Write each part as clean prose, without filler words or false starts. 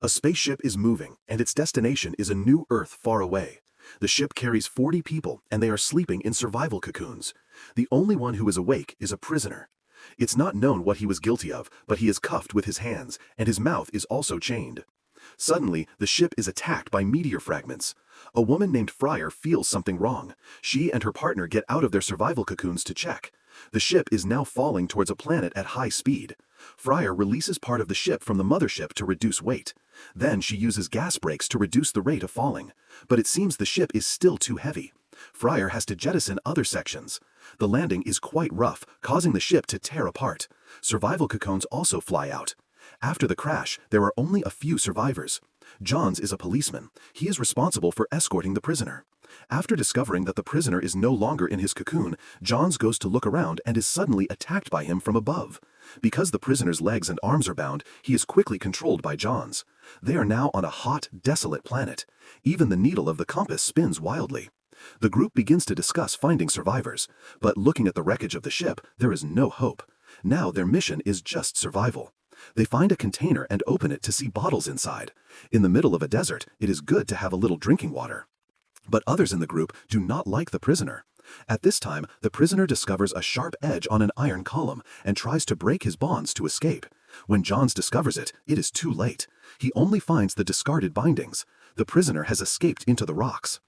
A spaceship is moving, and its destination is a new Earth far away. The ship carries 40 people, and they are sleeping in survival cocoons. The only one who is awake is a prisoner. It's not known what he was guilty of, but he is cuffed with his hands, and his mouth is also chained. Suddenly, the ship is attacked by meteor fragments. A woman named Fryer feels something wrong. She and her partner get out of their survival cocoons to check. The ship is now falling towards a planet at high speed. Fryer releases part of the ship from the mothership to reduce weight. Then she uses gas brakes to reduce the rate of falling. But it seems the ship is still too heavy. Fryer has to jettison other sections. The landing is quite rough, causing the ship to tear apart. Survival cocoons also fly out. After the crash, there are only a few survivors. Johns is a policeman. He is responsible for escorting the prisoner. After discovering that the prisoner is no longer in his cocoon, Johns goes to look around and is suddenly attacked by him from above. Because the prisoner's legs and arms are bound, he is quickly controlled by Johns. They are now on a hot, desolate planet. Even the needle of the compass spins wildly. The group begins to discuss finding survivors, but looking at the wreckage of the ship, there is no hope. Now their mission is just survival. They find a container and open it to see bottles inside. In the middle of a desert, it is good to have a little drinking water. But others in the group do not like the prisoner. At this time, the prisoner discovers a sharp edge on an iron column and tries to break his bonds to escape. When Johns discovers it, it is too late. He only finds the discarded bindings. The prisoner has escaped into the rocks.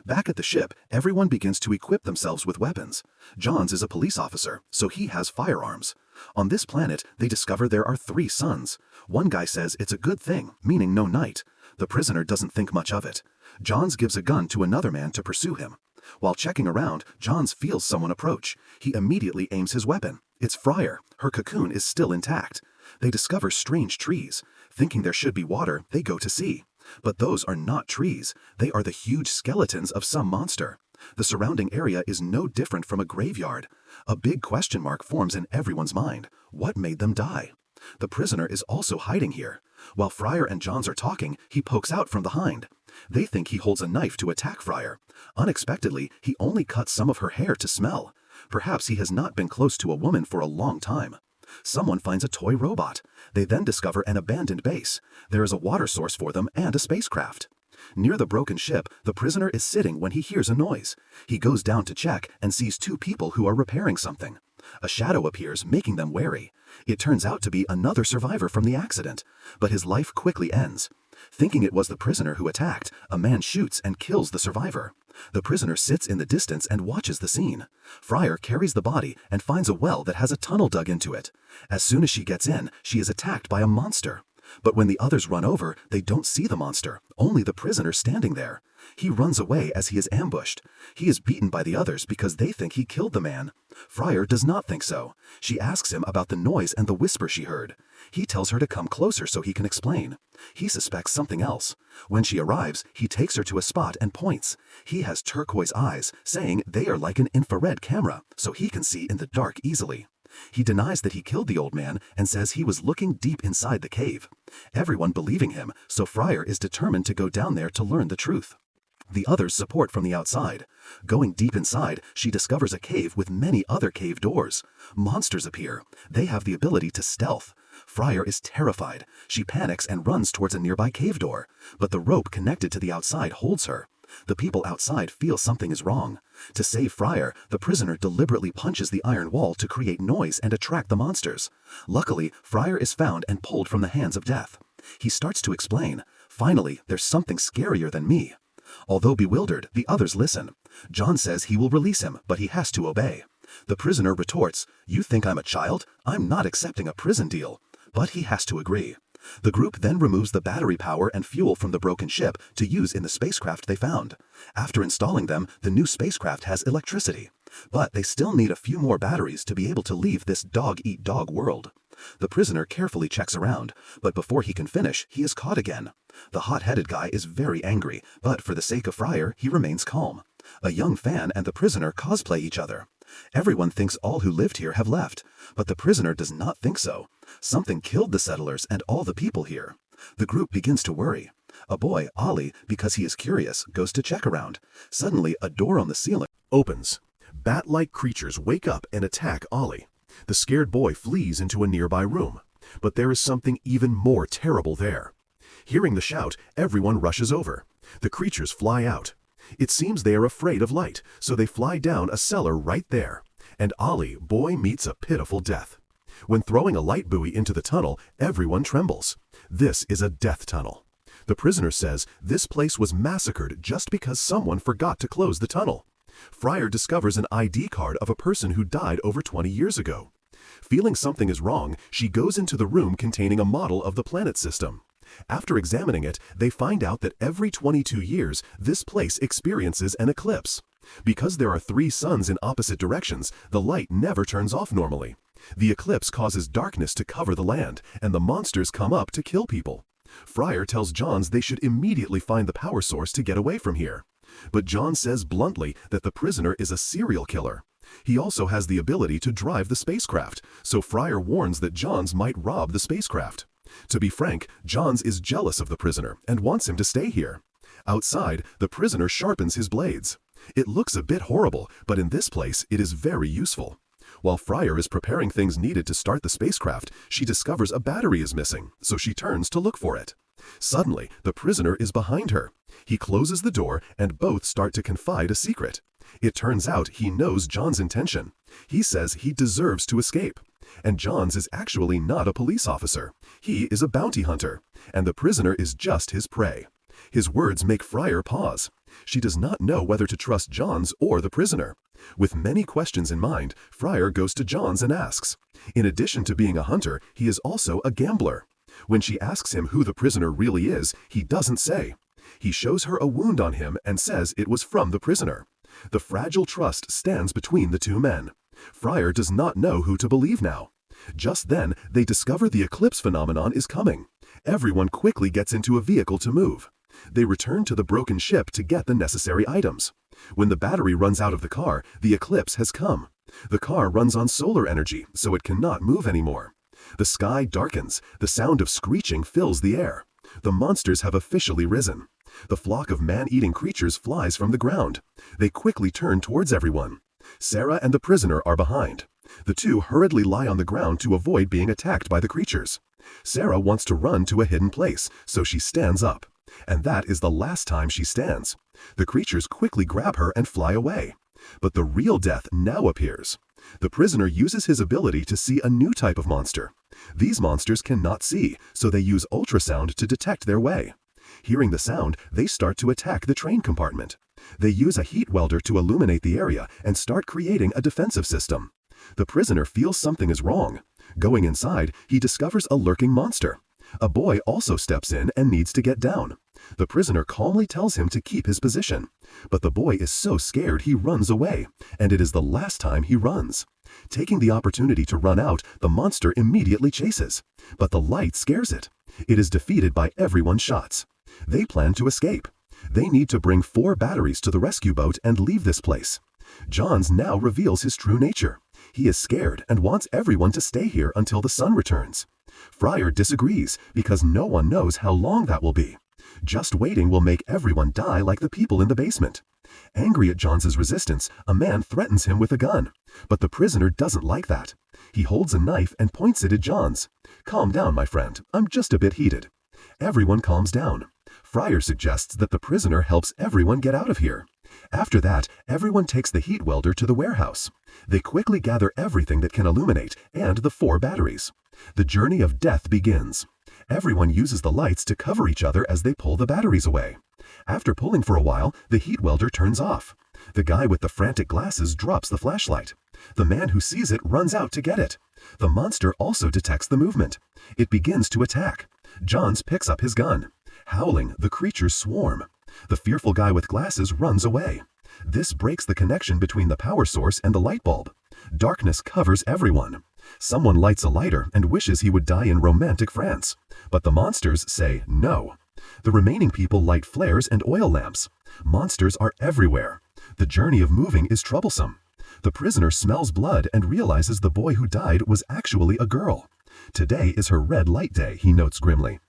Back at the ship, everyone begins to equip themselves with weapons. Johns is a police officer, so he has firearms. On this planet, they discover there are 3 suns. One guy says it's a good thing, meaning no night. The prisoner doesn't think much of it. Johns gives a gun to another man to pursue him. While checking around, Johns feels someone approach. He immediately aims his weapon. It's Fryer. Her cocoon is still intact. They discover strange trees. Thinking there should be water, they go to see. But those are not trees. They are the huge skeletons of some monster. The surrounding area is no different from a graveyard. A big question mark forms in everyone's mind. What made them die? The prisoner is also hiding here. While Fryer and Johns are talking, he pokes out from behind. They think he holds a knife to attack Fryer. Unexpectedly, he only cuts some of her hair to smell. Perhaps he has not been close to a woman for a long time. Someone finds a toy robot. They then discover an abandoned base. There is a water source for them and a spacecraft. Near the broken ship, the prisoner is sitting when he hears a noise. He goes down to check and sees 2 people who are repairing something. A shadow appears, making them wary. It turns out to be another survivor from the accident, but his life quickly ends. Thinking it was the prisoner who attacked, a man shoots and kills the survivor. The prisoner sits in the distance and watches the scene. Fryer carries the body and finds a well that has a tunnel dug into it. As soon as she gets in, she is attacked by a monster. But when the others run over, they don't see the monster, only the prisoner standing there. He runs away as he is ambushed. He is beaten by the others because they think he killed the man. Fryer does not think so. She asks him about the noise and the whisper she heard. He tells her to come closer so he can explain. He suspects something else. When she arrives, he takes her to a spot and points. He has turquoise eyes, saying they are like an infrared camera, so he can see in the dark easily. He denies that he killed the old man and says he was looking deep inside the cave. Everyone believing him, so Fryer is determined to go down there to learn the truth. The others support from the outside. Going deep inside, she discovers a cave with many other cave doors. Monsters appear. They have the ability to stealth. Fryer is terrified. She panics and runs towards a nearby cave door, but the rope connected to the outside holds her. The people outside feel something is wrong. To save Fryer, the prisoner deliberately punches the iron wall to create noise and attract the monsters. Luckily, Fryer is found and pulled from the hands of death. He starts to explain. Finally, there's something scarier than me. Although bewildered, the others listen. John says he will release him, but he has to obey. The prisoner retorts, "You think I'm a child? I'm not accepting a prison deal." But he has to agree. The group then removes the battery power and fuel from the broken ship to use in the spacecraft they found. After installing them, the new spacecraft has electricity. But they still need a few more batteries to be able to leave this dog-eat-dog world. The prisoner carefully checks around, but before he can finish, he is caught again. The hot-headed guy is very angry, but for the sake of Fryer, he remains calm. A young fan and the prisoner cosplay each other. Everyone thinks all who lived here have left, but the prisoner does not think so. Something killed the settlers and all the people here. The group begins to worry. A boy, Ollie, because he is curious, goes to check around. Suddenly, a door on the ceiling opens. Bat-like creatures wake up and attack Ollie. The scared boy flees into a nearby room, but there is something even more terrible there. Hearing the shout, everyone rushes over. The creatures fly out. It seems they are afraid of light, so they fly down a cellar right there. And Ollie, boy, meets a pitiful death. When throwing a light buoy into the tunnel, everyone trembles. This is a death tunnel. The prisoner says this place was massacred just because someone forgot to close the tunnel. Fryer discovers an ID card of a person who died over 20 years ago. Feeling something is wrong, she goes into the room containing a model of the planet system. After examining it, they find out that every 22 years, this place experiences an eclipse. Because there are 3 suns in opposite directions, the light never turns off normally. The eclipse causes darkness to cover the land, and the monsters come up to kill people. Fryer tells Johns they should immediately find the power source to get away from here. But John says bluntly that the prisoner is a serial killer. He also has the ability to drive the spacecraft, so Fryer warns that Johns might rob the spacecraft. To be frank, Johns is jealous of the prisoner and wants him to stay here. Outside, the prisoner sharpens his blades. It looks a bit horrible, but in this place it is very useful. While Fryer is preparing things needed to start the spacecraft, she discovers a battery is missing, so she turns to look for it. Suddenly, the prisoner is behind her. He closes the door and both start to confide a secret. It turns out he knows John's intention. He says he deserves to escape. And Johns is actually not a police officer. He is a bounty hunter, and the prisoner is just his prey. His words make Fryer pause. She does not know whether to trust Johns or the prisoner. With many questions in mind, Fryer goes to Johns and asks. In addition to being a hunter, he is also a gambler. When she asks him who the prisoner really is, he doesn't say. He shows her a wound on him and says it was from the prisoner. The fragile trust stands between the 2 men. Fryer does not know who to believe now. Just then, they discover the eclipse phenomenon is coming. Everyone quickly gets into a vehicle to move. They return to the broken ship to get the necessary items. When the battery runs out of the car, the eclipse has come. The car runs on solar energy, so it cannot move anymore. The sky darkens. The sound of screeching fills the air. The monsters have officially risen. The flock of man-eating creatures flies from the ground. They quickly turn towards everyone. Sarah and the prisoner are behind. The 2 hurriedly lie on the ground to avoid being attacked by the creatures. Sarah wants to run to a hidden place, so she stands up. And that is the last time she stands. The creatures quickly grab her and fly away. But the real death now appears. The prisoner uses his ability to see a new type of monster. These monsters cannot see, so they use ultrasound to detect their way. Hearing the sound, they start to attack the train compartment. They use a heat welder to illuminate the area and start creating a defensive system. The prisoner feels something is wrong. Going inside, he discovers a lurking monster. A boy also steps in and needs to get down. The prisoner calmly tells him to keep his position. But the boy is so scared he runs away, and it is the last time he runs. Taking the opportunity to run out, the monster immediately chases. But the light scares it. It is defeated by everyone's shots. They plan to escape. They need to bring 4 batteries to the rescue boat and leave this place. Johns now reveals his true nature. He is scared and wants everyone to stay here until the sun returns. Fryer disagrees because no one knows how long that will be. Just waiting will make everyone die like the people in the basement. Angry at Johns' resistance, a man threatens him with a gun. But the prisoner doesn't like that. He holds a knife and points it at Johns. "Calm down, my friend. I'm just a bit heated." Everyone calms down. Fryer suggests that the prisoner helps everyone get out of here. After that, everyone takes the heat welder to the warehouse. They quickly gather everything that can illuminate and the 4 batteries. The journey of death begins. Everyone uses the lights to cover each other as they pull the batteries away. After pulling for a while, the heat welder turns off. The guy with the frantic glasses drops the flashlight. The man who sees it runs out to get it. The monster also detects the movement. It begins to attack. Johns picks up his gun. Howling, the creatures swarm. The fearful guy with glasses runs away. This breaks the connection between the power source and the light bulb. Darkness covers everyone. Someone lights a lighter and wishes he would die in romantic France. But the monsters say no. The remaining people light flares and oil lamps. Monsters are everywhere. The journey of moving is troublesome. The prisoner smells blood and realizes the boy who died was actually a girl. Today is her red light day, he notes grimly.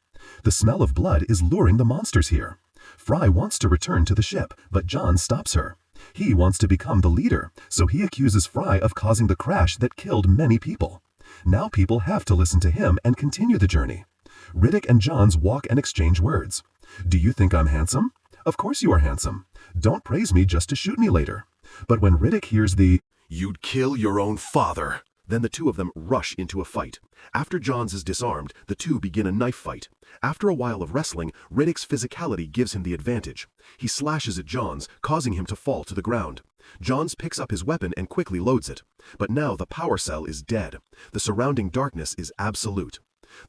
The smell of blood is luring the monsters here. Fry wants to return to the ship, but John stops her. He wants to become the leader, so he accuses Fry of causing the crash that killed many people. Now people have to listen to him and continue the journey. Riddick and Johns walk and exchange words. Do you think I'm handsome? Of course you are handsome. Don't praise me just to shoot me later. But when Riddick hears the, "You'd kill your own father," then the two of them rush into a fight. After Johns is disarmed, the two begin a knife fight. After a while of wrestling, Riddick's physicality gives him the advantage. He slashes at Johns, causing him to fall to the ground. Johns picks up his weapon and quickly loads it. But now the power cell is dead. The surrounding darkness is absolute.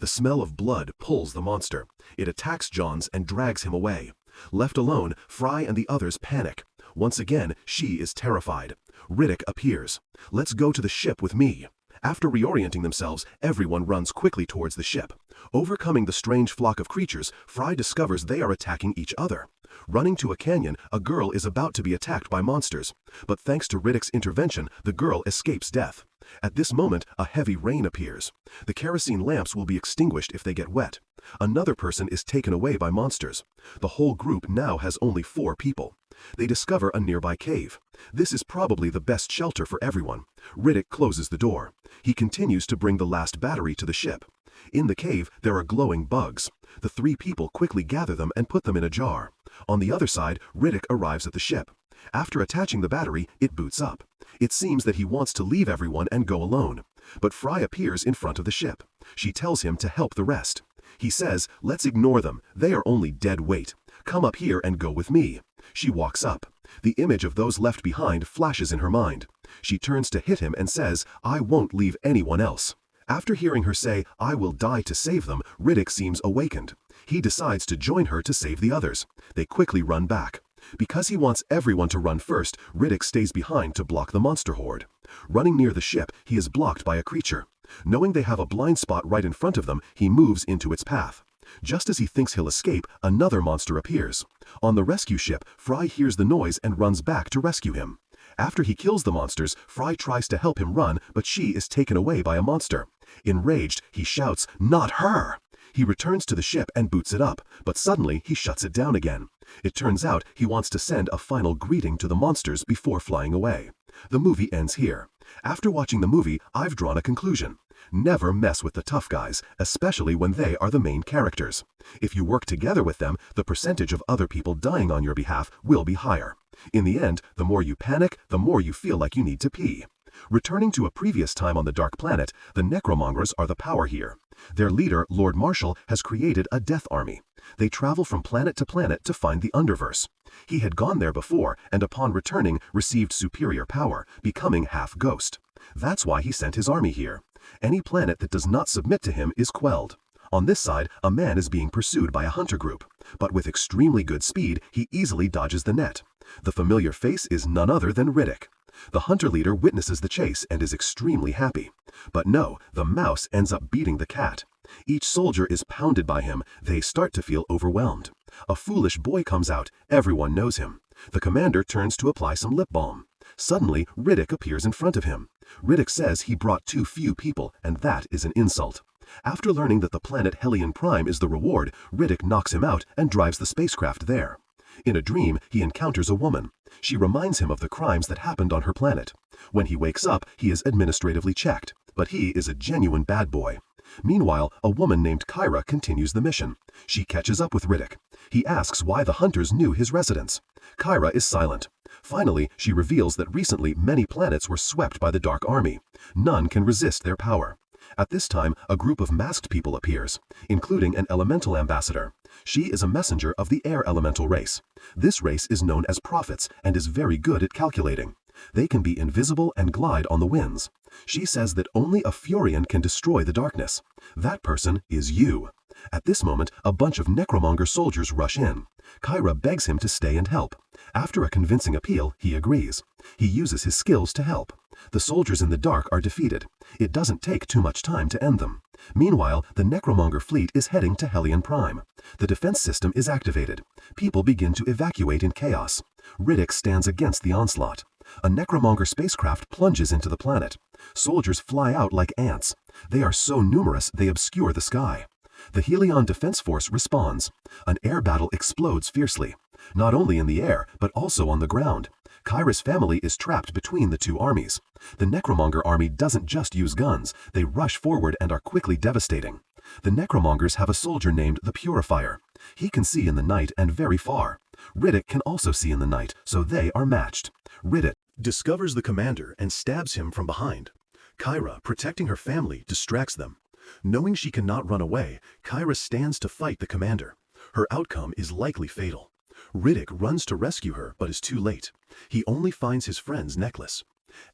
The smell of blood pulls the monster. It attacks Johns and drags him away. Left alone, Fry and the others panic. Once again, she is terrified. Riddick appears. "Let's go to the ship with me." After reorienting themselves, everyone runs quickly towards the ship. Overcoming the strange flock of creatures, Fry discovers they are attacking each other. Running to a canyon, a girl is about to be attacked by monsters. But thanks to Riddick's intervention, the girl escapes death. At this moment, a heavy rain appears. The kerosene lamps will be extinguished if they get wet. Another person is taken away by monsters. The whole group now has only 4 people. They discover a nearby cave. This is probably the best shelter for everyone. Riddick closes the door. He continues to bring the last battery to the ship. In the cave, there are glowing bugs. The 3 people quickly gather them and put them in a jar. On the other side, Riddick arrives at the ship. After attaching the battery, it boots up. It seems that he wants to leave everyone and go alone. But Fry appears in front of the ship. She tells him to help the rest. He says, "Let's ignore them. They are only dead weight. Come up here and go with me." She walks up. The image of those left behind flashes in her mind. She turns to hit him and says, "I won't leave anyone else." After hearing her say, "I will die to save them," Riddick seems awakened. He decides to join her to save the others. They quickly run back. Because he wants everyone to run first, Riddick stays behind to block the monster horde. Running near the ship, he is blocked by a creature. Knowing they have a blind spot right in front of them, he moves into its path. Just as he thinks he'll escape, another monster appears. On the rescue ship, Fry hears the noise and runs back to rescue him. After he kills the monsters, Fry tries to help him run, but she is taken away by a monster. Enraged, he shouts, "Not her!" He returns to the ship and boots it up, but suddenly he shuts it down again. It turns out he wants to send a final greeting to the monsters before flying away. The movie ends here. After watching the movie, I've drawn a conclusion. Never mess with the tough guys, especially when they are the main characters. If you work together with them, the percentage of other people dying on your behalf will be higher. In the end, the more you panic, the more you feel like you need to pee. Returning to a previous time on the Dark Planet, the Necromongers are the power here. Their leader, Lord Marshall, has created a death army. They travel from planet to find the Underverse. He had gone there before, and upon returning, received superior power, becoming half ghost. That's why he sent his army here. Any planet that does not submit to him is quelled. On this side, a man is being pursued by a hunter group, but with extremely good speed, he easily dodges the net. The familiar face is none other than Riddick. The hunter leader witnesses the chase and is extremely happy. But no, the mouse ends up beating the cat. Each soldier is pounded by him. They start to feel overwhelmed. A foolish boy comes out. Everyone knows him. The commander turns to apply some lip balm. Suddenly, Riddick appears in front of him. Riddick says he brought too few people, and that is an insult. After learning that the planet Hellion Prime is the reward, Riddick knocks him out and drives the spacecraft there. In a dream, he encounters a woman. She reminds him of the crimes that happened on her planet. When he wakes up, he is administratively checked, but he is a genuine bad boy. Meanwhile, a woman named Kyra continues the mission. She catches up with Riddick. He asks why the hunters knew his residence. Kyra is silent. Finally, she reveals that recently many planets were swept by the Dark Army. None can resist their power. At this time, a group of masked people appears, including an elemental ambassador. She is a messenger of the air elemental race. This race is known as prophets and is very good at calculating. They can be invisible and glide on the winds. She says that only a Furian can destroy the darkness. That person is you. At this moment, a bunch of Necromonger soldiers rush in. Kyra begs him to stay and help. After a convincing appeal, he agrees. He uses his skills to help. The soldiers in the dark are defeated. It doesn't take too much time to end them. Meanwhile, the Necromonger fleet is heading to Hellion Prime. The defense system is activated. People begin to evacuate in chaos. Riddick stands against the onslaught. A Necromonger spacecraft plunges into the planet. Soldiers fly out like ants. They are so numerous they obscure the sky. The Helion Defense Force responds. An air battle explodes fiercely, not only in the air, but also on the ground. Kyra's family is trapped between the two armies. The Necromonger army doesn't just use guns, they rush forward and are quickly devastating. The necromongers have a soldier named the Purifier. He can see in the night and very far. Riddick can also see in the night, so they are matched. Riddick discovers the commander and stabs him from behind. Kyra, protecting her family, distracts them. Knowing she cannot run away, Kyra stands to fight the commander. Her outcome is likely fatal. Riddick runs to rescue her but is too late. He only finds his friend's necklace.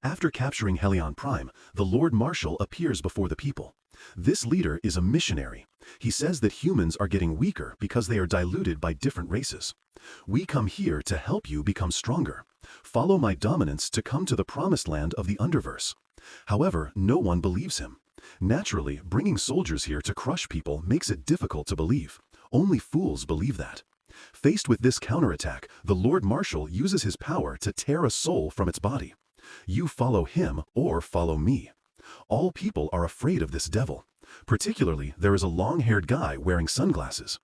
After capturing Helion Prime, the Lord Marshal appears before the people. This leader is a missionary. He says that humans are getting weaker because they are diluted by different races. We come here to help you become stronger. Follow my dominance to come to the promised land of the Underverse. However, no one believes him. Naturally, bringing soldiers here to crush people makes it difficult to believe. Only fools believe that. Faced with this counterattack, the Lord Marshal uses his power to tear a soul from its body. You follow him or follow me. All people are afraid of this devil. Particularly, there is a long-haired guy wearing sunglasses.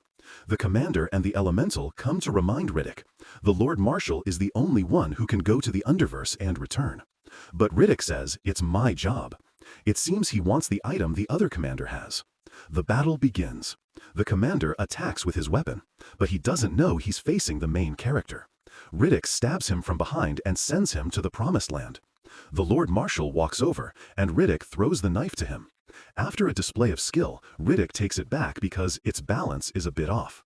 The commander and the elemental come to remind Riddick. The Lord Marshal is the only one who can go to the Underverse and return. But Riddick says, it's my job. It seems he wants the item the other commander has. The battle begins. The commander attacks with his weapon, but he doesn't know he's facing the main character. Riddick stabs him from behind and sends him to the promised land. The Lord Marshal walks over, and Riddick throws the knife to him. After a display of skill, Riddick takes it back because its balance is a bit off.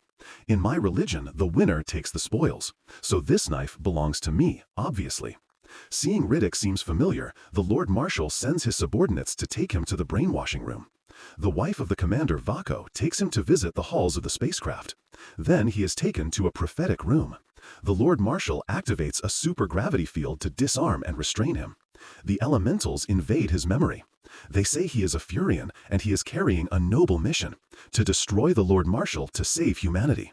In my religion, the winner takes the spoils, so this knife belongs to me, obviously. Seeing Riddick seems familiar, the Lord Marshal sends his subordinates to take him to the brainwashing room. The wife of the commander, Vako, takes him to visit the halls of the spacecraft. Then he is taken to a prophetic room. The Lord Marshal activates a supergravity field to disarm and restrain him. The elementals invade his memory. They say he is a Furion and he is carrying a noble mission, to destroy the Lord Marshal to save humanity.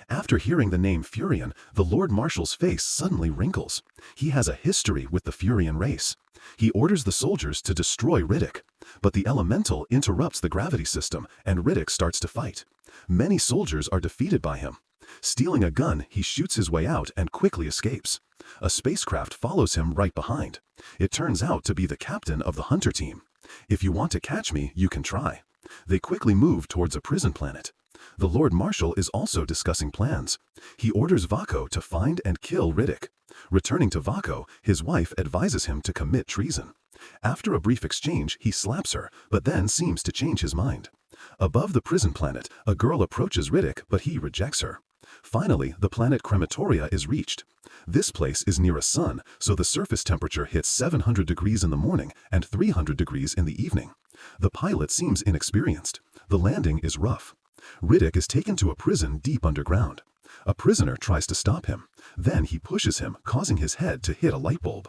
After hearing the name Furion, the Lord Marshal's face suddenly wrinkles. He has a history with the Furion race. He orders the soldiers to destroy Riddick, but the elemental interrupts the gravity system and Riddick starts to fight. Many soldiers are defeated by him. Stealing a gun, he shoots his way out and quickly escapes. A spacecraft follows him right behind. It turns out to be the captain of the hunter team. If you want to catch me, you can try. They quickly move towards a prison planet. The Lord Marshal is also discussing plans. He orders Vako to find and kill Riddick. Returning to Vako, his wife advises him to commit treason. After a brief exchange, he slaps her, but then seems to change his mind. Above the prison planet, a girl approaches Riddick, but he rejects her. Finally, the planet Crematoria is reached. This place is near a sun, so the surface temperature hits 700 degrees in the morning and 300 degrees in the evening. The pilot seems inexperienced. The landing is rough. Riddick is taken to a prison deep underground. A prisoner tries to stop him. Then he pushes him, causing his head to hit a light bulb.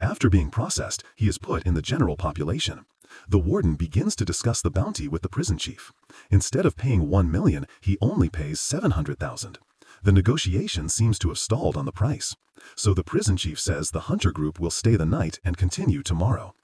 After being processed, he is put in the general population. The warden begins to discuss the bounty with the prison chief. Instead of paying 1 million, he only pays 700,000. The negotiation seems to have stalled on the price. So the prison chief says the hunter group will stay the night and continue tomorrow.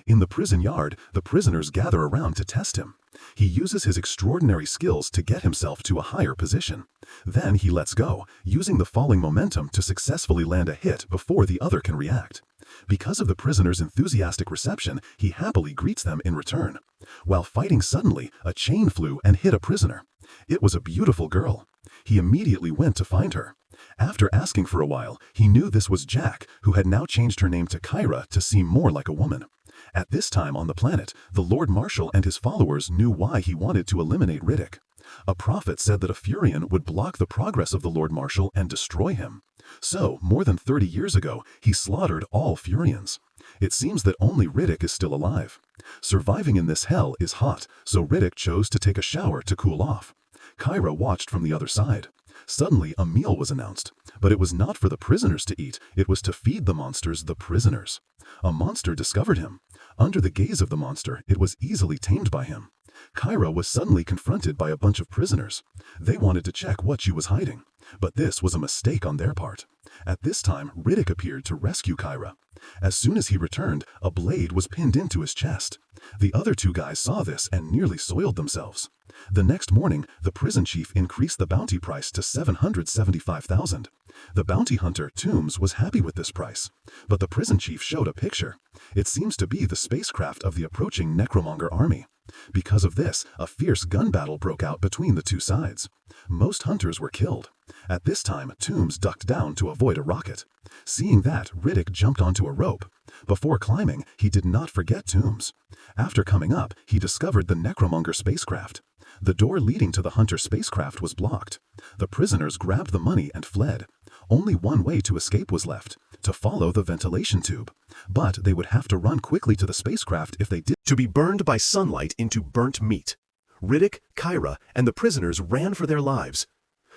In the prison yard, the prisoners gather around to test him. He uses his extraordinary skills to get himself to a higher position. Then he lets go, using the falling momentum to successfully land a hit before the other can react. Because of the prisoner's enthusiastic reception, he happily greets them in return. While fighting suddenly, a chain flew and hit a prisoner. It was a beautiful girl. He immediately went to find her. After asking for a while, he knew this was Jack, who had now changed her name to Kyra to seem more like a woman. At this time on the planet, the Lord Marshal and his followers knew why he wanted to eliminate Riddick. A prophet said that a Furion would block the progress of the Lord Marshal and destroy him. So, more than 30 years ago, he slaughtered all Furions. It seems that only Riddick is still alive. Surviving in this hell is hot, so Riddick chose to take a shower to cool off. Kyra watched from the other side. Suddenly, a meal was announced. But it was not for the prisoners to eat, it was to feed the monsters the prisoners. A monster discovered him. Under the gaze of the monster, it was easily tamed by him. Kyra was suddenly confronted by a bunch of prisoners. They wanted to check what she was hiding. But this was a mistake on their part. At this time, Riddick appeared to rescue Kyra. As soon as he returned, a blade was pinned into his chest. The other two guys saw this and nearly soiled themselves. The next morning, the prison chief increased the bounty price to 775,000. The bounty hunter, Toombs, was happy with this price. But the prison chief showed a picture. It seems to be the spacecraft of the approaching necromonger army. Because of this, a fierce gun battle broke out between the two sides. Most hunters were killed. At this time, Toombs ducked down to avoid a rocket. Seeing that, Riddick jumped onto a rope. Before climbing, he did not forget Toombs. After coming up, he discovered the Necromonger spacecraft. The door leading to the Hunter spacecraft was blocked. The prisoners grabbed the money and fled. Only one way to escape was left, to follow the ventilation tube. But they would have to run quickly to the spacecraft if they did. To be burned by sunlight into burnt meat. Riddick, Kyra, and the prisoners ran for their lives.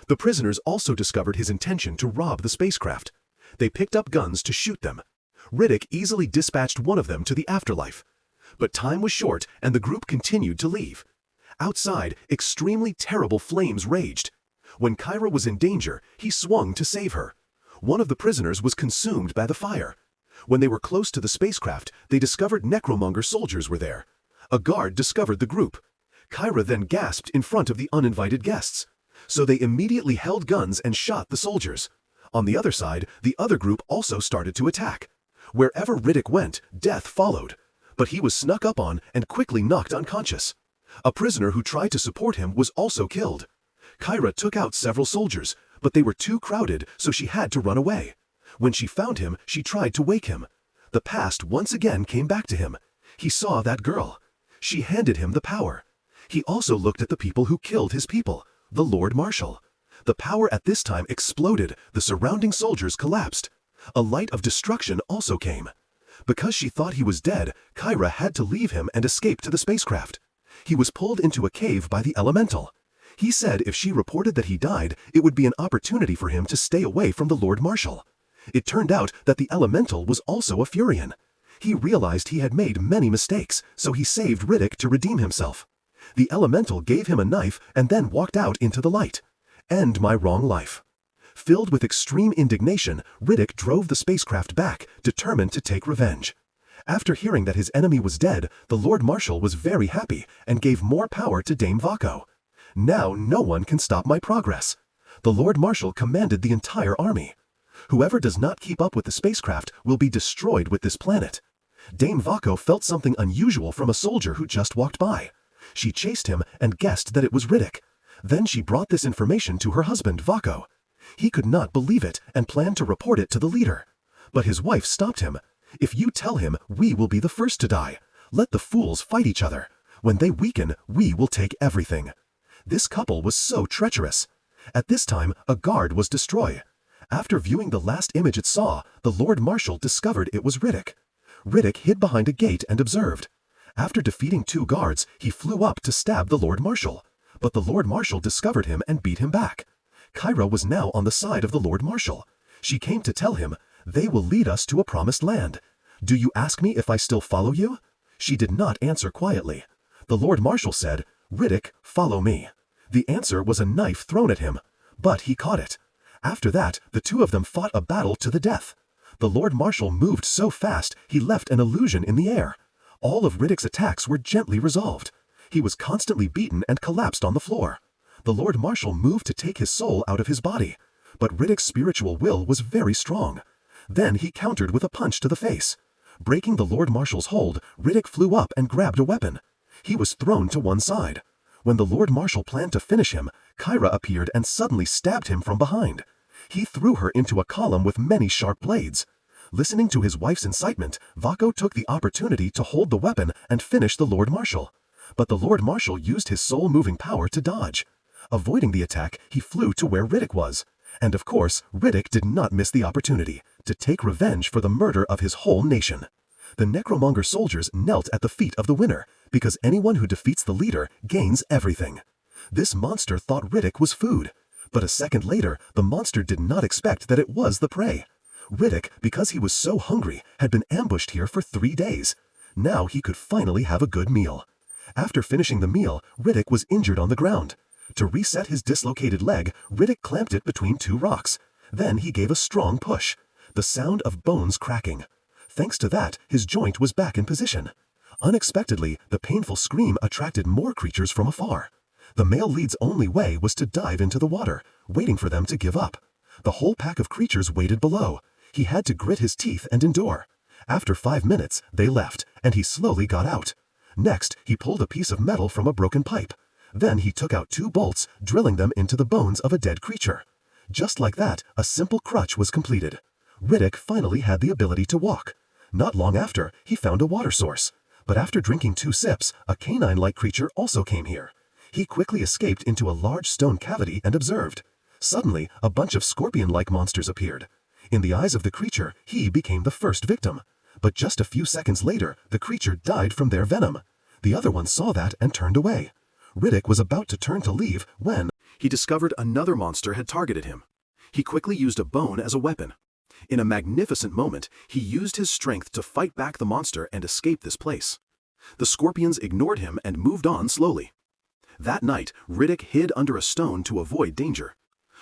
The prisoners also discovered his intention to rob the spacecraft. They picked up guns to shoot them. Riddick easily dispatched one of them to the afterlife. But time was short and the group continued to leave. Outside, extremely terrible flames raged. When Kyra was in danger, he swung to save her. One of the prisoners was consumed by the fire. When they were close to the spacecraft, they discovered Necromonger soldiers were there. A guard discovered the group. Kyra then gasped in front of the uninvited guests. So they immediately held guns and shot the soldiers. On the other side, the other group also started to attack. Wherever Riddick went, death followed. But he was snuck up on and quickly knocked unconscious. A prisoner who tried to support him was also killed. Kyra took out several soldiers, but they were too crowded, so she had to run away. When she found him, she tried to wake him. The past once again came back to him. He saw that girl. She handed him the power. He also looked at the people who killed his people, the Lord Marshal. The power at this time exploded, the surrounding soldiers collapsed. A light of destruction also came. Because she thought he was dead, Kyra had to leave him and escape to the spacecraft. He was pulled into a cave by the elemental. He said if she reported that he died, it would be an opportunity for him to stay away from the Lord Marshal. It turned out that the elemental was also a Furion. He realized he had made many mistakes, so he saved Riddick to redeem himself. The elemental gave him a knife and then walked out into the light. End my wrong life. Filled with extreme indignation, Riddick drove the spacecraft back, determined to take revenge. After hearing that his enemy was dead, the Lord Marshal was very happy and gave more power to Dame Vako. Now no one can stop my progress. The Lord Marshal commanded the entire army. Whoever does not keep up with the spacecraft will be destroyed with this planet. Dame Vako felt something unusual from a soldier who just walked by. She chased him and guessed that it was Riddick. Then she brought this information to her husband, Vako. He could not believe it and planned to report it to the leader. But his wife stopped him. If you tell him, we will be the first to die. Let the fools fight each other. When they weaken, we will take everything. This couple was so treacherous. At this time, a guard was destroyed. After viewing the last image it saw, the Lord Marshal discovered it was Riddick. Riddick hid behind a gate and observed. After defeating 2 guards, he flew up to stab the Lord Marshal. But the Lord Marshal discovered him and beat him back. Kyra was now on the side of the Lord Marshal. She came to tell him, "They will lead us to a promised land. Do you ask me if I still follow you?" She did not answer quietly. The Lord Marshal said, "Riddick, follow me." The answer was a knife thrown at him, but he caught it. After that, the 2 of them fought a battle to the death. The Lord Marshal moved so fast, he left an illusion in the air. All of Riddick's attacks were gently resolved. He was constantly beaten and collapsed on the floor. The Lord Marshal moved to take his soul out of his body, but Riddick's spiritual will was very strong. Then he countered with a punch to the face. Breaking the Lord Marshal's hold, Riddick flew up and grabbed a weapon. He was thrown to one side. When the Lord Marshal planned to finish him, Kyra appeared and suddenly stabbed him from behind. He threw her into a column with many sharp blades. Listening to his wife's incitement, Vako took the opportunity to hold the weapon and finish the Lord Marshal. But the Lord Marshal used his soul-moving power to dodge. Avoiding the attack, he flew to where Riddick was. And of course, Riddick did not miss the opportunity to take revenge for the murder of his whole nation. The Necromonger soldiers knelt at the feet of the winner, because anyone who defeats the leader gains everything. This monster thought Riddick was food. But a second later, the monster did not expect that it was the prey. Riddick, because he was so hungry, had been ambushed here for 3 days. Now he could finally have a good meal. After finishing the meal, Riddick was injured on the ground. To reset his dislocated leg, Riddick clamped it between 2 rocks. Then he gave a strong push. The sound of bones cracking. Thanks to that, his joint was back in position. Unexpectedly, the painful scream attracted more creatures from afar. The male lead's only way was to dive into the water, waiting for them to give up. The whole pack of creatures waited below. He had to grit his teeth and endure. After 5 minutes, they left, and he slowly got out. Next, he pulled a piece of metal from a broken pipe. Then he took out 2 bolts, drilling them into the bones of a dead creature. Just like that, a simple crutch was completed. Riddick finally had the ability to walk. Not long after, he found a water source. But after drinking 2 sips, a canine-like creature also came here. He quickly escaped into a large stone cavity and observed. Suddenly, a bunch of scorpion-like monsters appeared. In the eyes of the creature, he became the first victim. But just a few seconds later, the creature died from their venom. The other one saw that and turned away. Riddick was about to turn to leave when He discovered another monster had targeted him. He quickly used a bone as a weapon. In a magnificent moment, he used his strength to fight back the monster and escape this place. The scorpions ignored him and moved on slowly. That night, Riddick hid under a stone to avoid danger.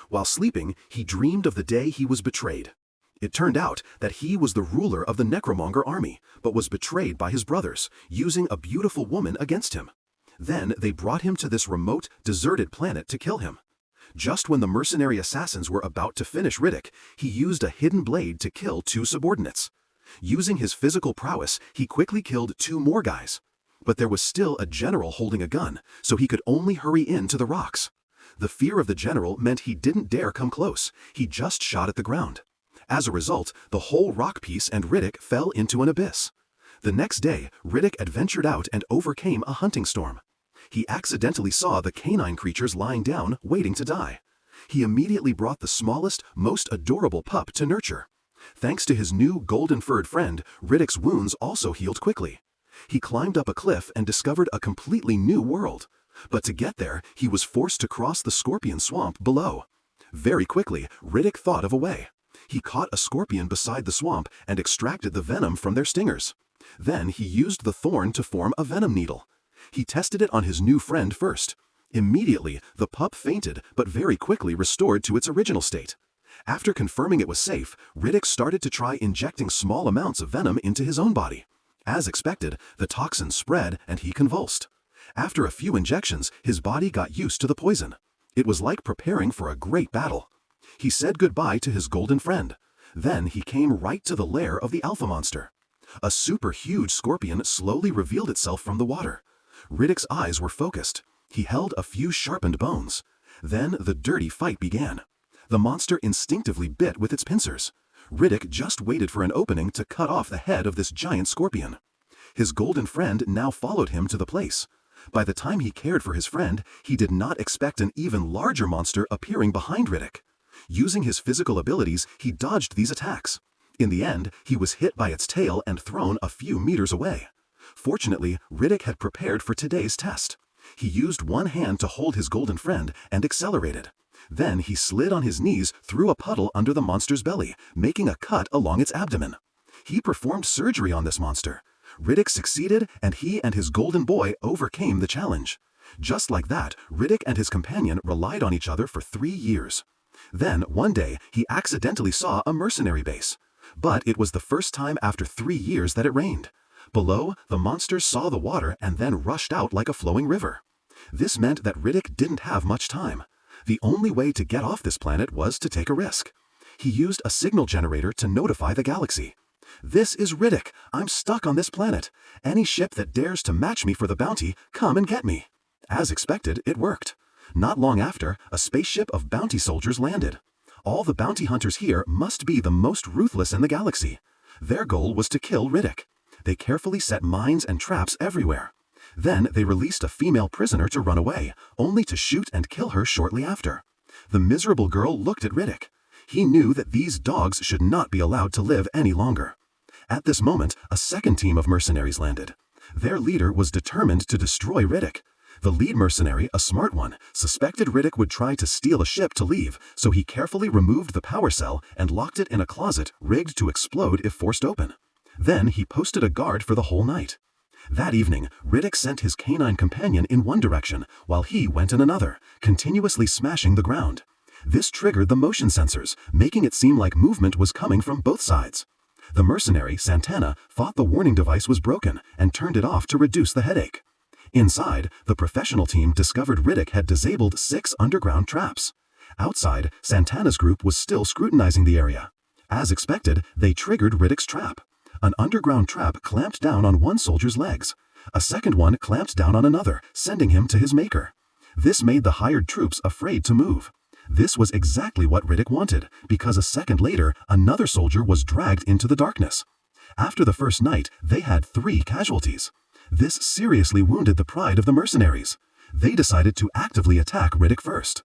While sleeping, he dreamed of the day he was betrayed. It turned out that he was the ruler of the Necromonger army, but was betrayed by his brothers, using a beautiful woman against him. Then they brought him to this remote, deserted planet to kill him. Just when the mercenary assassins were about to finish Riddick, he used a hidden blade to kill 2 subordinates. Using his physical prowess, he quickly killed 2 more guys. But there was still a general holding a gun, so he could only hurry into the rocks. The fear of the general meant he didn't dare come close, he just shot at the ground. As a result, the whole rock piece and Riddick fell into an abyss. The next day, Riddick adventured out and overcame a hunting storm. He accidentally saw the canine creatures lying down, waiting to die. He immediately brought the smallest, most adorable pup to nurture. Thanks to his new golden-furred friend, Riddick's wounds also healed quickly. He climbed up a cliff and discovered a completely new world. But to get there, he was forced to cross the scorpion swamp below. Very quickly, Riddick thought of a way. He caught a scorpion beside the swamp and extracted the venom from their stingers. Then he used the thorn to form a venom needle. He tested it on his new friend first. Immediately, the pup fainted but very quickly restored to its original state. After confirming it was safe, Riddick started to try injecting small amounts of venom into his own body. As expected, the toxin spread and he convulsed. After a few injections, his body got used to the poison. It was like preparing for a great battle. He said goodbye to his golden friend. Then he came right to the lair of the alpha monster. A super huge scorpion slowly revealed itself from the water. Riddick's eyes were focused. He held a few sharpened bones. Then the dirty fight began. The monster instinctively bit with its pincers. Riddick just waited for an opening to cut off the head of this giant scorpion. His golden friend now followed him to the place. By the time he cared for his friend, he did not expect an even larger monster appearing behind Riddick. Using his physical abilities, he dodged these attacks. In the end, he was hit by its tail and thrown a few meters away. Fortunately, Riddick had prepared for today's test. He used one hand to hold his golden friend and accelerated. Then he slid on his knees through a puddle under the monster's belly, making a cut along its abdomen. He performed surgery on this monster. Riddick succeeded, and he and his golden boy overcame the challenge. Just like that, Riddick and his companion relied on each other for 3 years. Then, one day, he accidentally saw a mercenary base. But it was the first time after 3 years that it rained. Below, the monsters saw the water and then rushed out like a flowing river. This meant that Riddick didn't have much time. The only way to get off this planet was to take a risk. He used a signal generator to notify the galaxy. "This is Riddick. I'm stuck on this planet. Any ship that dares to match me for the bounty, come and get me." As expected, it worked. Not long after, a spaceship of bounty soldiers landed. All the bounty hunters here must be the most ruthless in the galaxy. Their goal was to kill Riddick. They carefully set mines and traps everywhere. Then they released a female prisoner to run away, only to shoot and kill her shortly after. The miserable girl looked at Riddick. He knew that these dogs should not be allowed to live any longer. At this moment, a second team of mercenaries landed. Their leader was determined to destroy Riddick. The lead mercenary, a smart one, suspected Riddick would try to steal a ship to leave, so he carefully removed the power cell and locked it in a closet rigged to explode if forced open. Then he posted a guard for the whole night. That evening, Riddick sent his canine companion in one direction, while he went in another, continuously smashing the ground. This triggered the motion sensors, making it seem like movement was coming from both sides. The mercenary, Santana, thought the warning device was broken and turned it off to reduce the headache. Inside, the professional team discovered Riddick had disabled 6 underground traps. Outside, Santana's group was still scrutinizing the area. As expected, they triggered Riddick's trap. An underground trap clamped down on one soldier's legs. A second one clamped down on another, sending him to his maker. This made the hired troops afraid to move. This was exactly what Riddick wanted, because a second later, another soldier was dragged into the darkness. After the first night, they had 3 casualties. This seriously wounded the pride of the mercenaries. They decided to actively attack Riddick first.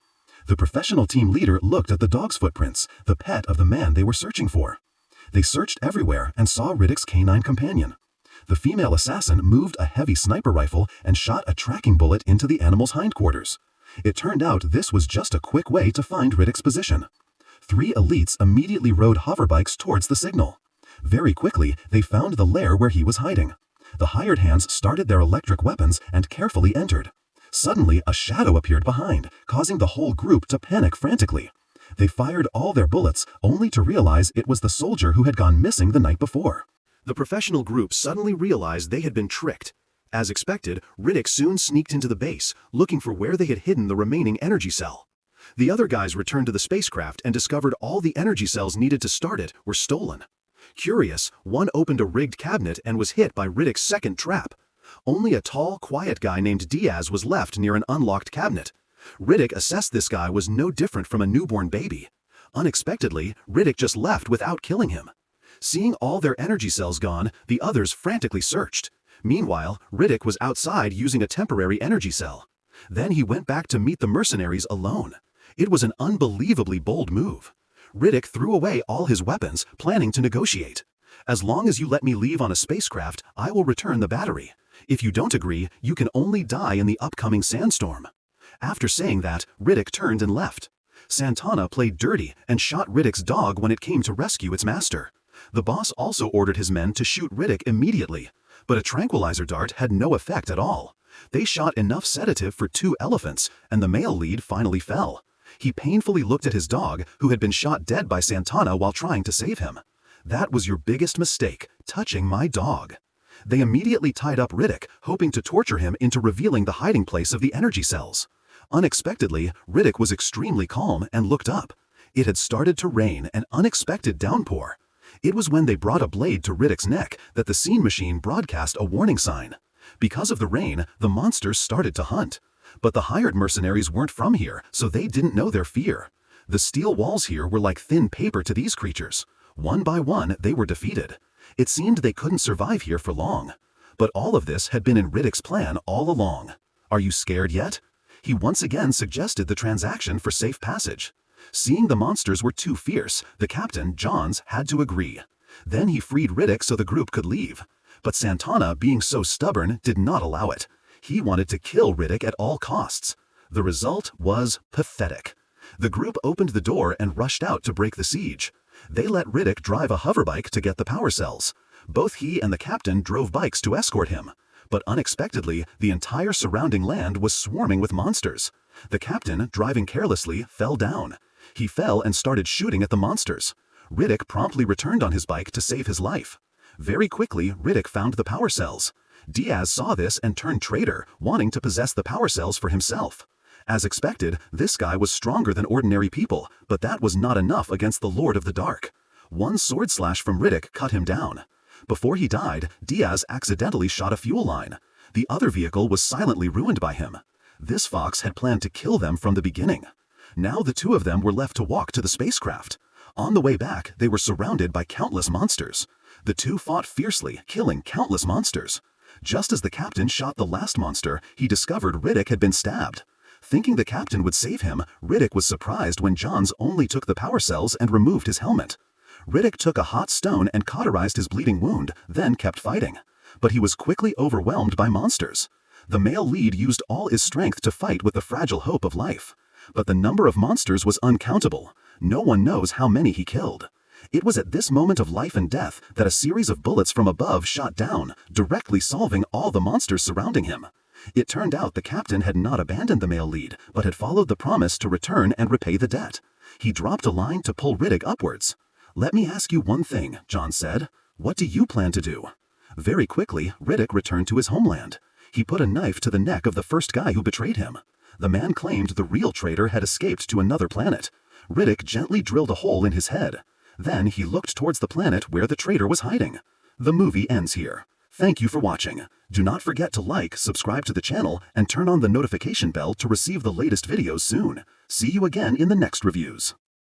The professional team leader looked at the dog's footprints, the pet of the man they were searching for. They searched everywhere and saw Riddick's canine companion. The female assassin moved a heavy sniper rifle and shot a tracking bullet into the animal's hindquarters. It turned out this was just a quick way to find Riddick's position. 3 elites immediately rode hoverbikes towards the signal. Very quickly, they found the lair where he was hiding. The hired hands started their electric weapons and carefully entered. Suddenly, a shadow appeared behind, causing the whole group to panic frantically. They fired all their bullets, only to realize it was the soldier who had gone missing the night before. The professional group suddenly realized they had been tricked. As expected, Riddick soon sneaked into the base, looking for where they had hidden the remaining energy cell. The other guys returned to the spacecraft and discovered all the energy cells needed to start it were stolen. Curious, one opened a rigged cabinet and was hit by Riddick's second trap. Only a tall, quiet guy named Diaz was left near an unlocked cabinet. Riddick assessed this guy was no different from a newborn baby. Unexpectedly, Riddick just left without killing him. Seeing all their energy cells gone, the others frantically searched. Meanwhile, Riddick was outside using a temporary energy cell. Then he went back to meet the mercenaries alone. It was an unbelievably bold move. Riddick threw away all his weapons, planning to negotiate. "As long as you let me leave on a spacecraft, I will return the battery. If you don't agree, you can only die in the upcoming sandstorm." After saying that, Riddick turned and left. Santana played dirty and shot Riddick's dog when it came to rescue its master. The boss also ordered his men to shoot Riddick immediately, but a tranquilizer dart had no effect at all. They shot enough sedative for 2 elephants, and the male lead finally fell. He painfully looked at his dog, who had been shot dead by Santana while trying to save him. "That was your biggest mistake, touching my dog." They immediately tied up Riddick, hoping to torture him into revealing the hiding place of the energy cells. Unexpectedly, Riddick was extremely calm and looked up. It had started to rain, an unexpected downpour. It was when they brought a blade to Riddick's neck that the scene machine broadcast a warning sign. Because of the rain, the monsters started to hunt. But the hired mercenaries weren't from here, so they didn't know their fear. The steel walls here were like thin paper to these creatures. One by one, they were defeated. It seemed they couldn't survive here for long. But all of this had been in Riddick's plan all along. "Are you scared yet?" He once again suggested the transaction for safe passage. Seeing the monsters were too fierce, the captain, Johns, had to agree. Then he freed Riddick so the group could leave. But Santana, being so stubborn, did not allow it. He wanted to kill Riddick at all costs. The result was pathetic. The group opened the door and rushed out to break the siege. They let Riddick drive a hoverbike to get the power cells. Both he and the captain drove bikes to escort him. But unexpectedly, the entire surrounding land was swarming with monsters. The captain, driving carelessly, fell down. He fell and started shooting at the monsters. Riddick promptly returned on his bike to save his life. Very quickly, Riddick found the power cells. Diaz saw this and turned traitor, wanting to possess the power cells for himself. As expected, this guy was stronger than ordinary people, but that was not enough against the Lord of the Dark. One sword slash from Riddick cut him down. Before he died, Diaz accidentally shot a fuel line. The other vehicle was silently ruined by him. This fox had planned to kill them from the beginning. Now the 2 of them were left to walk to the spacecraft. On the way back, they were surrounded by countless monsters. The 2 fought fiercely, killing countless monsters. Just as the captain shot the last monster, he discovered Riddick had been stabbed. Thinking the captain would save him, Riddick was surprised when Johns only took the power cells and removed his helmet. Riddick took a hot stone and cauterized his bleeding wound, then kept fighting. But he was quickly overwhelmed by monsters. The male lead used all his strength to fight with the fragile hope of life. But the number of monsters was uncountable. No one knows how many he killed. It was at this moment of life and death that a series of bullets from above shot down, directly solving all the monsters surrounding him. It turned out the captain had not abandoned the male lead, but had followed the promise to return and repay the debt. He dropped a line to pull Riddick upwards. "Let me ask you one thing," John said. "What do you plan to do?" Very quickly, Riddick returned to his homeland. He put a knife to the neck of the first guy who betrayed him. The man claimed the real traitor had escaped to another planet. Riddick gently drilled a hole in his head. Then he looked towards the planet where the traitor was hiding. The movie ends here. Thank you for watching. Do not forget to like, subscribe to the channel, and turn on the notification bell to receive the latest videos soon. See you again in the next reviews.